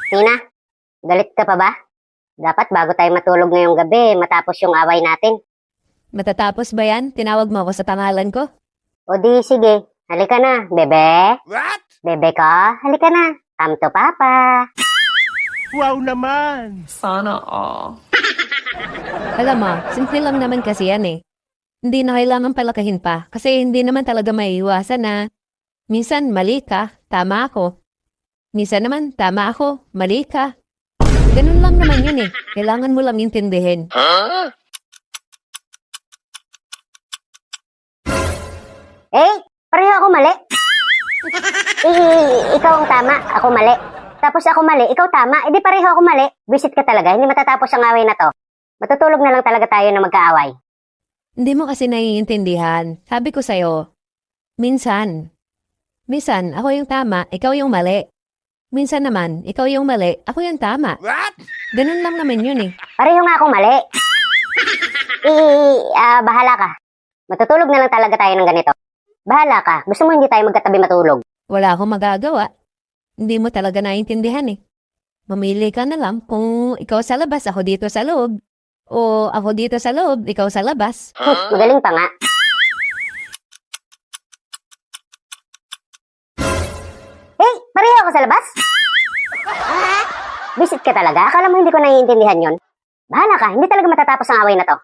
Tina, galit ka pa ba? Dapat bago tayo matulog ngayong gabi, matapos yung away natin. Matatapos ba yan? Tinawag mo ako sa pangalan ko? O di, sige. Halika na, bebe. What? Bebe ko, halika na. Come to papa. Wow naman! Sana all. Alam mo, simple lang naman kasi yan eh. Hindi na kailangan palakahin pa kasi hindi naman talaga maiiwasan na minsan mali ka, tama ako. Minsan naman, tama ako, mali ka. Ganun lang naman yun eh. Kailangan mo lang intindihin. Eh, pareho ako mali. Ikaw ang tama, ako mali. Tapos ako mali, ikaw tama, edi pareho ako mali. Visit ka talaga, hindi matatapos ang away na to. Matutulog na lang talaga tayo na magkaaway. Hindi mo kasi naiintindihan. Sabi ko sa'yo, minsan ako yung tama, ikaw yung mali. Minsan naman, ikaw yung mali, ako yung tama. What? Ganun lang naman yun eh. Pareho nga akong mali. Bahala ka. Matutulog na lang talaga tayo ng ganito. Bahala ka. Gusto mo hindi tayo magkatabi matulog? Wala akong magagawa. Hindi mo talaga naiintindihan eh. Mamili ka na lang kung ikaw sa labas, ako dito sa loob. O ako dito sa loob, ikaw sa labas. Magaling pa nga. Eh, pareho ako sa labas? Visit ka talaga? Akala mo hindi ko naiintindihan yon? Bahala ka. Hindi talaga matatapos ang away na to.